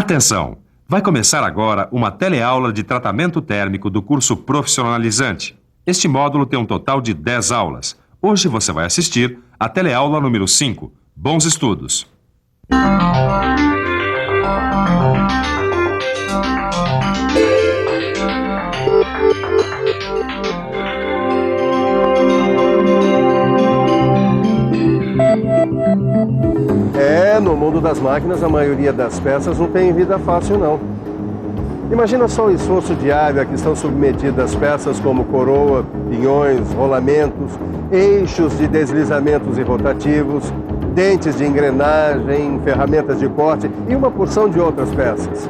Atenção! Vai começar agora uma teleaula de tratamento térmico do curso profissionalizante. Este módulo tem um total de 10 aulas. Hoje você vai assistir a teleaula número 5. Bons estudos! No mundo das máquinas, a maioria das peças não tem vida fácil, não. Imagina só o esforço diário a que estão submetidas peças como coroa, pinhões, rolamentos, eixos de deslizamentos e rotativos, dentes de engrenagem, ferramentas de corte e uma porção de outras peças.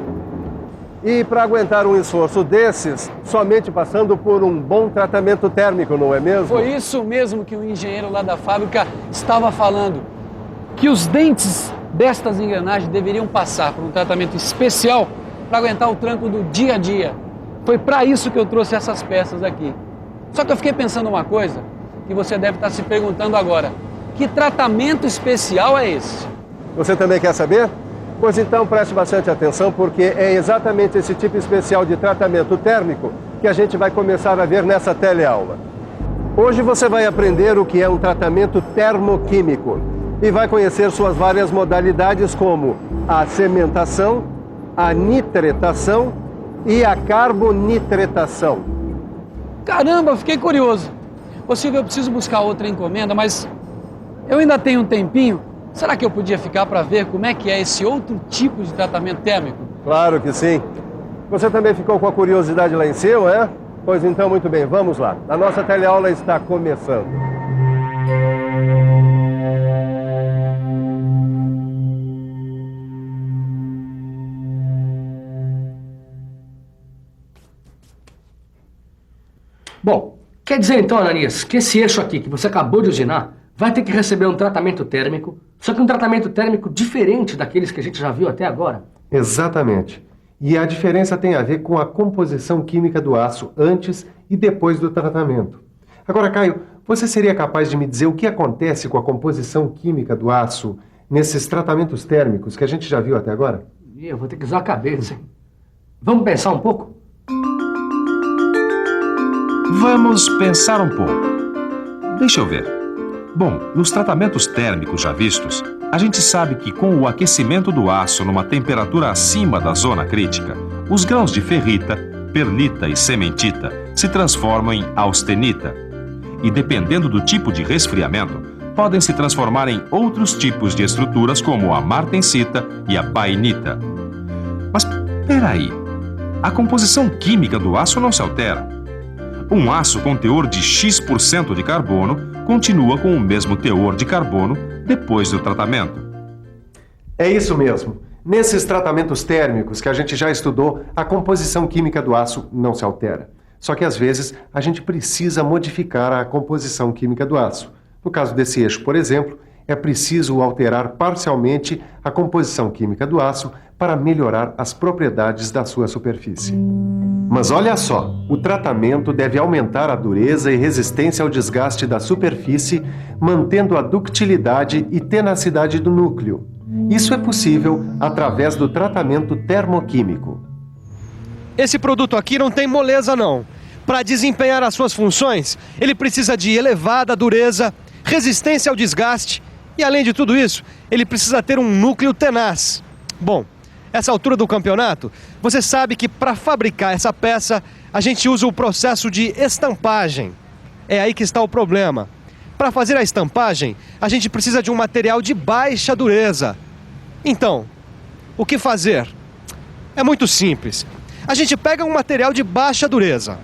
E para aguentar um esforço desses, somente passando por um bom tratamento térmico, não é mesmo? Foi isso mesmo que o engenheiro lá da fábrica estava falando. Que os dentes destas engrenagens deveriam passar por um tratamento especial para aguentar o tranco do dia a dia. Foi para isso que eu trouxe essas peças aqui. Só que eu fiquei pensando uma coisa que você deve estar se perguntando agora. Que tratamento especial é esse? Você também quer saber? Pois então preste bastante atenção, porque é exatamente esse tipo especial de tratamento térmico que a gente vai começar a ver nessa teleaula. Hoje você vai aprender o que é um tratamento termoquímico e vai conhecer suas várias modalidades, como a cementação, a nitretação e a carbonitretação. Caramba, fiquei curioso. Ô Silvio, eu preciso buscar outra encomenda, mas eu ainda tenho um tempinho. Será que eu podia ficar para ver como é que é esse outro tipo de tratamento térmico? Claro que sim. Você também ficou com a curiosidade lá em cima, é? Pois então, muito bem, vamos lá. A nossa teleaula está começando. Bom, quer dizer então, Ananias, que esse eixo aqui que você acabou de usinar vai ter que receber um tratamento térmico, só que um tratamento térmico diferente daqueles que a gente já viu até agora? Exatamente. E a diferença tem a ver com a composição química do aço antes e depois do tratamento. Agora, Caio, você seria capaz de me dizer o que acontece com a composição química do aço nesses tratamentos térmicos que a gente já viu até agora? Eu vou ter que usar a cabeça, hein? Vamos pensar um pouco? Vamos pensar um pouco. Deixa eu ver. Bom, nos tratamentos térmicos já vistos, a gente sabe que com o aquecimento do aço numa temperatura acima da zona crítica, os grãos de ferrita, perlita e cementita se transformam em austenita. E dependendo do tipo de resfriamento, podem se transformar em outros tipos de estruturas como a martensita e a bainita. Mas peraí, a composição química do aço não se altera. Um aço com teor de X% de carbono continua com o mesmo teor de carbono depois do tratamento. É isso mesmo. Nesses tratamentos térmicos que a gente já estudou, a composição química do aço não se altera. Só que às vezes a gente precisa modificar a composição química do aço. No caso desse eixo, por exemplo, é preciso alterar parcialmente a composição química do aço para melhorar as propriedades da sua superfície. Mas olha só, o tratamento deve aumentar a dureza e resistência ao desgaste da superfície, mantendo a ductilidade e tenacidade do núcleo. Isso é possível através do tratamento termoquímico. Esse produto aqui não tem moleza, não. Para desempenhar as suas funções, ele precisa de elevada dureza, resistência ao desgaste e, além de tudo isso, ele precisa ter um núcleo tenaz. Bom, essa altura do campeonato, você sabe que para fabricar essa peça, a gente usa o processo de estampagem. É aí que está o problema. Para fazer a estampagem, a gente precisa de um material de baixa dureza. Então, o que fazer? É muito simples. A gente pega um material de baixa dureza,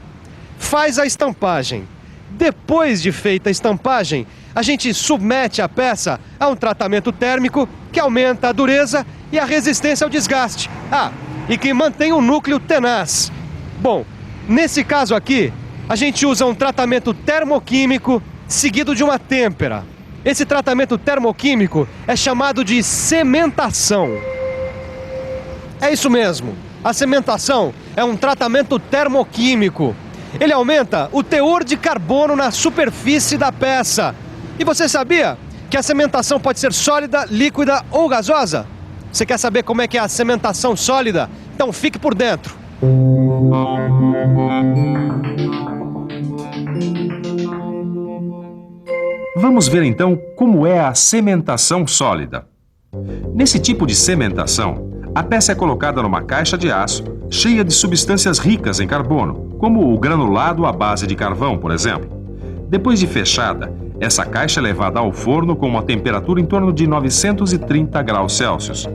faz a estampagem. Depois de feita a estampagem, a gente submete a peça a um tratamento térmico que aumenta a dureza e a resistência ao desgaste. E que mantém o núcleo tenaz. Bom, nesse caso aqui, a gente usa um tratamento termoquímico seguido de uma têmpera. Esse tratamento termoquímico é chamado de cementação. É isso mesmo. A cementação é um tratamento termoquímico. Ele aumenta o teor de carbono na superfície da peça. E você sabia que a cementação pode ser sólida, líquida ou gasosa? Você quer saber como é que é a cementação sólida? Então fique por dentro. Vamos ver então como é a cementação sólida. Nesse tipo de cementação, a peça é colocada numa caixa de aço cheia de substâncias ricas em carbono, como o granulado à base de carvão, por exemplo. Depois de fechada, essa caixa é levada ao forno com uma temperatura em torno de 930 graus Celsius.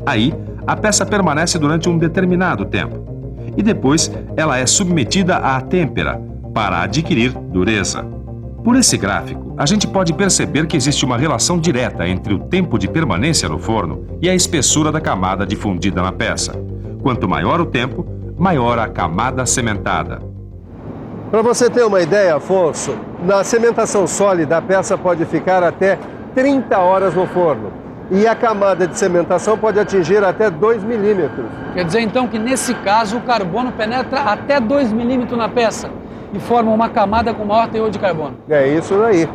Aí, a peça permanece durante um determinado tempo. E depois, ela é submetida à têmpera para adquirir dureza. Por esse gráfico, a gente pode perceber que existe uma relação direta entre o tempo de permanência no forno e a espessura da camada difundida na peça. Quanto maior o tempo, maior a camada cimentada. Para você ter uma ideia, Afonso, na cimentação sólida a peça pode ficar até 30 horas no forno. E a camada de cimentação pode atingir até 2 milímetros. Quer dizer então que nesse caso o carbono penetra até 2 milímetros na peça e forma uma camada com maior teor de carbono. É isso aí.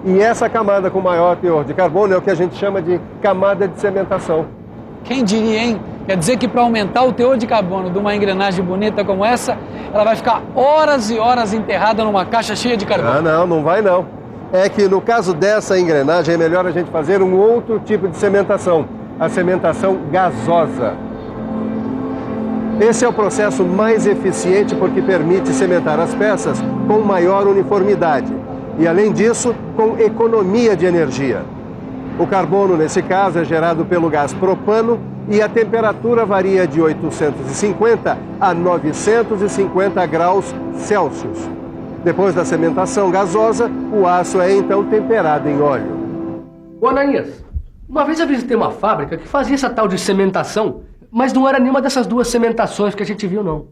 E essa camada com maior teor de carbono é o que a gente chama de camada de cimentação. Quem diria, hein? Quer dizer que para aumentar o teor de carbono de uma engrenagem bonita como essa, ela vai ficar horas e horas enterrada numa caixa cheia de carbono. Ah, não vai não. É que no caso dessa engrenagem é melhor a gente fazer um outro tipo de cimentação, a cimentação gasosa. Esse é o processo mais eficiente porque permite cimentar as peças com maior uniformidade e, além disso, com economia de energia. O carbono, nesse caso, é gerado pelo gás propano e a temperatura varia de 850 a 950 graus Celsius. Depois da cimentação gasosa, o aço é então temperado em óleo. Ô Ananias, uma vez eu visitei uma fábrica que fazia essa tal de cementação, mas não era nenhuma dessas duas cementações que a gente viu, não.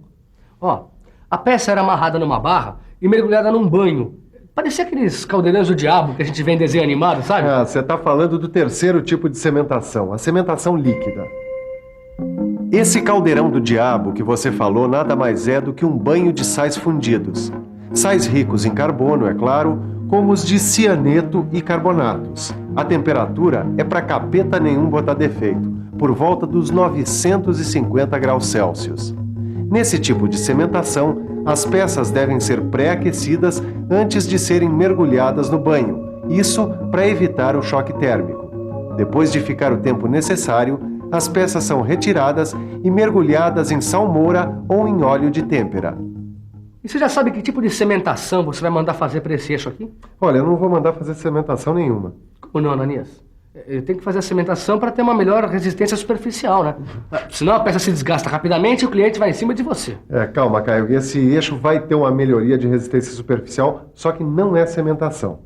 Ó, a peça era amarrada numa barra e mergulhada num banho. Parecia aqueles caldeirões do diabo que a gente vê em desenho animado, sabe? Ah, você está falando do terceiro tipo de cementação, a cementação líquida. Esse caldeirão do diabo que você falou nada mais é do que um banho de sais fundidos. Sais ricos em carbono, é claro, como os de cianeto e carbonatos. A temperatura é para capeta nenhum botar defeito, por volta dos 950 graus Celsius. Nesse tipo de cementação, as peças devem ser pré-aquecidas antes de serem mergulhadas no banho, isso para evitar o choque térmico. Depois de ficar o tempo necessário, as peças são retiradas e mergulhadas em salmoura ou em óleo de têmpera. E você já sabe que tipo de cementação você vai mandar fazer para esse eixo aqui? Olha, eu não vou mandar fazer cementação nenhuma. Como não, Ananias? Eu tenho que fazer a cementação para ter uma melhor resistência superficial, né? Senão a peça se desgasta rapidamente e o cliente vai em cima de você. Calma, Caio. Esse eixo vai ter uma melhoria de resistência superficial, só que não é cementação.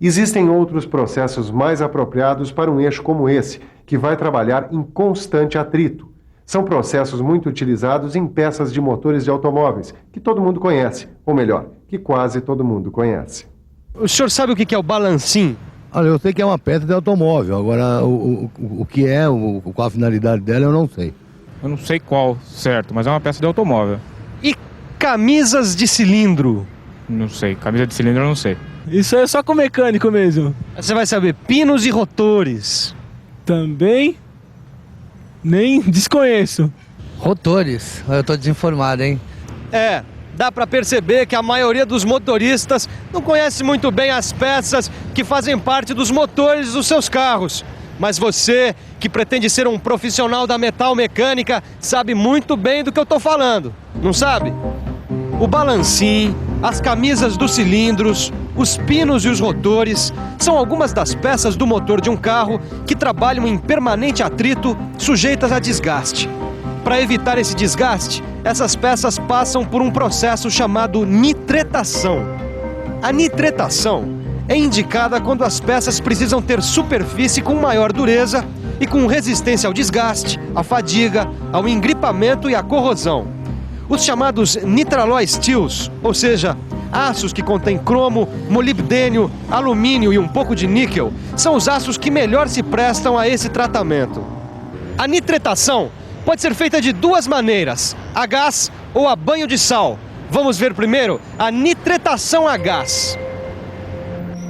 Existem outros processos mais apropriados para um eixo como esse, que vai trabalhar em constante atrito. São processos muito utilizados em peças de motores de automóveis, que todo mundo conhece, ou melhor, que quase todo mundo conhece. O senhor sabe o que é o balancim? Olha, eu sei que é uma peça de automóvel, agora o que é, qual a finalidade dela, eu não sei. Eu não sei qual, certo, mas é uma peça de automóvel. E camisas de cilindro? Não sei, camisa de cilindro eu não sei. Isso aí é só com mecânico mesmo. Você vai saber pinos e rotores. Também nem desconheço. Rotores, eu tô desinformado, hein? Dá pra perceber que a maioria dos motoristas não conhece muito bem as peças que fazem parte dos motores dos seus carros. Mas você, que pretende ser um profissional da metal mecânica, sabe muito bem do que eu tô falando, não sabe? O balancim, as camisas dos cilindros, os pinos e os rotores são algumas das peças do motor de um carro que trabalham em permanente atrito, sujeitas a desgaste. Para evitar esse desgaste, essas peças passam por um processo chamado nitretação. A nitretação é indicada quando as peças precisam ter superfície com maior dureza e com resistência ao desgaste, à fadiga, ao engripamento e à corrosão. Os chamados nitralloy steels, ou seja, aços que contêm cromo, molibdênio, alumínio e um pouco de níquel, são os aços que melhor se prestam a esse tratamento. A nitretação pode ser feita de duas maneiras, a gás ou a banho de sal. Vamos ver primeiro a nitretação a gás.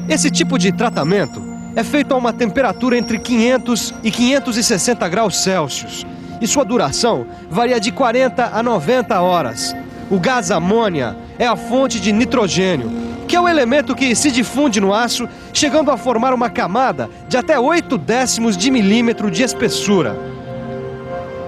Esse tipo de tratamento é feito a uma temperatura entre 500 e 560 graus Celsius e sua duração varia de 40 a 90 horas. O gás amônia é a fonte de nitrogênio, que é o elemento que se difunde no aço, chegando a formar uma camada de até 0,8 de milímetro de espessura.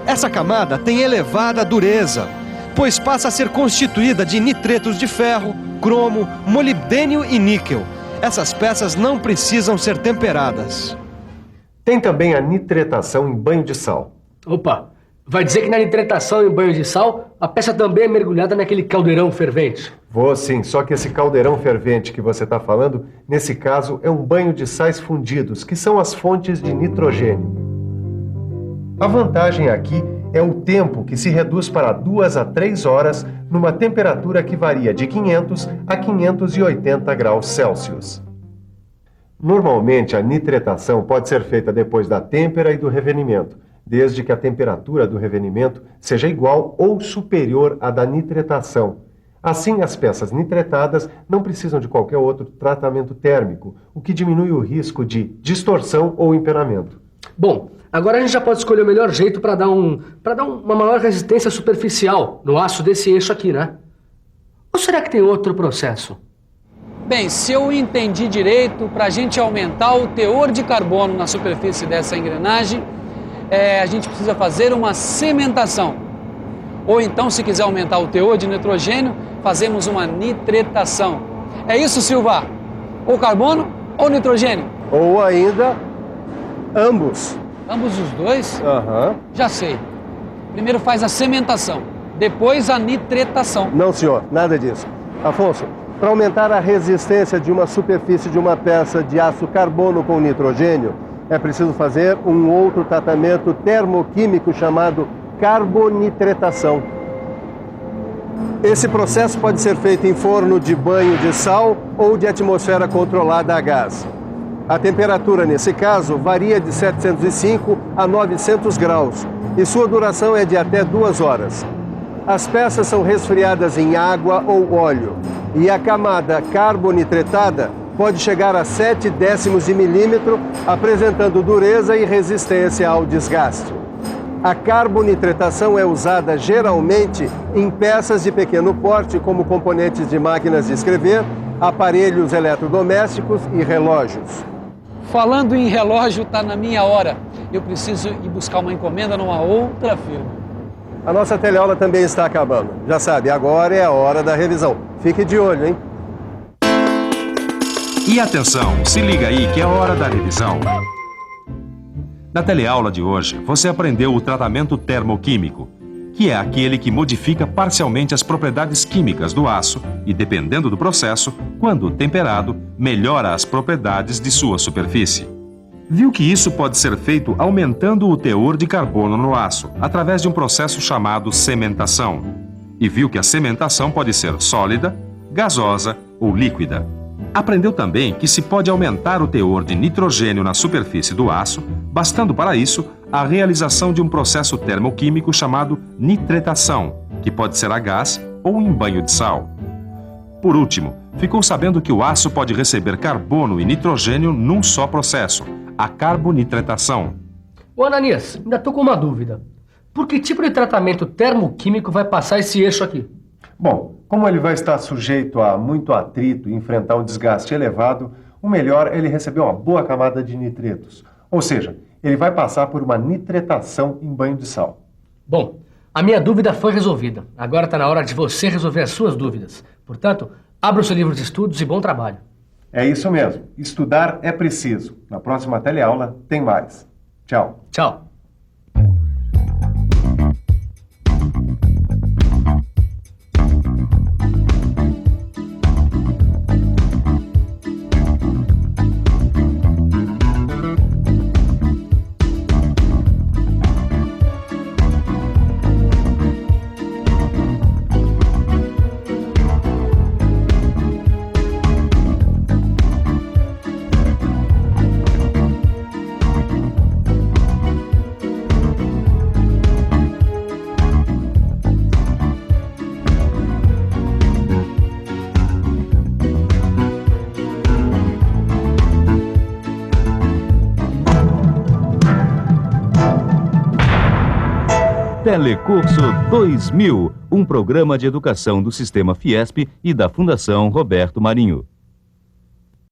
Essa camada tem elevada dureza, pois passa a ser constituída de nitretos de ferro, cromo, molibdênio e níquel. Essas peças não precisam ser temperadas. Tem também a nitretação em banho de sal. Opa, vai dizer que na nitretação em banho de sal, a peça também é mergulhada naquele caldeirão fervente? Vou sim, só que esse caldeirão fervente que você está falando, nesse caso, é um banho de sais fundidos, que são as fontes de nitrogênio. A vantagem aqui é o tempo, que se reduz para 2 a 3 horas, numa temperatura que varia de 500 a 580 graus Celsius. Normalmente, a nitretação pode ser feita depois da têmpera e do revenimento, desde que a temperatura do revenimento seja igual ou superior à da nitretação. Assim, as peças nitretadas não precisam de qualquer outro tratamento térmico, o que diminui o risco de distorção ou empenamento. Bom, agora a gente já pode escolher o melhor jeito para dar uma maior resistência superficial no aço desse eixo aqui, né? Ou será que tem outro processo? Bem, se eu entendi direito, para a gente aumentar o teor de carbono na superfície dessa engrenagem, a gente precisa fazer uma cementação. Ou então, se quiser aumentar o teor de nitrogênio, fazemos uma nitretação. É isso, Silva? Ou carbono ou nitrogênio? Ou ainda, ambos. Ambos os dois? Aham. Já sei. Primeiro faz a cementação, depois a nitretação. Não, senhor, nada disso. Afonso, para aumentar a resistência de uma superfície de uma peça de aço carbono com nitrogênio, é preciso fazer um outro tratamento termoquímico chamado carbonitretação. Esse processo pode ser feito em forno de banho de sal ou de atmosfera controlada a gás. A temperatura, nesse caso, varia de 705 a 900 graus e sua duração é de até 2 horas. As peças são resfriadas em água ou óleo e a camada carbonitretada pode chegar a 0,7 de milímetro, apresentando dureza e resistência ao desgaste. A carbonitretação é usada geralmente em peças de pequeno porte, como componentes de máquinas de escrever, aparelhos eletrodomésticos e relógios. Falando em relógio, está na minha hora. Eu preciso ir buscar uma encomenda numa outra firma. A nossa teleaula também está acabando. Já sabe, agora é a hora da revisão. Fique de olho, hein? E atenção, se liga aí que é hora da revisão. Na teleaula de hoje, você aprendeu o tratamento termoquímico, que é aquele que modifica parcialmente as propriedades químicas do aço e, dependendo do processo, quando temperado, melhora as propriedades de sua superfície. Viu que isso pode ser feito aumentando o teor de carbono no aço, através de um processo chamado cementação. E viu que a cementação pode ser sólida, gasosa ou líquida. Aprendeu também que se pode aumentar o teor de nitrogênio na superfície do aço, bastando para isso a realização de um processo termoquímico chamado nitretação, que pode ser a gás ou em banho de sal. Por último, ficou sabendo que o aço pode receber carbono e nitrogênio num só processo, a carbonitretação. Ô Ananias, ainda estou com uma dúvida. Por que tipo de tratamento termoquímico vai passar esse eixo aqui? Bom, como ele vai estar sujeito a muito atrito e enfrentar um desgaste elevado, o melhor é ele receber uma boa camada de nitretos. Ou seja, ele vai passar por uma nitretação em banho de sal. Bom, a minha dúvida foi resolvida. Agora está na hora de você resolver as suas dúvidas. Portanto, abra o seu livro de estudos e bom trabalho. É isso mesmo. Estudar é preciso. Na próxima teleaula tem mais. Tchau. Tchau. Telecurso 2000, um programa de educação do Sistema Fiesp e da Fundação Roberto Marinho.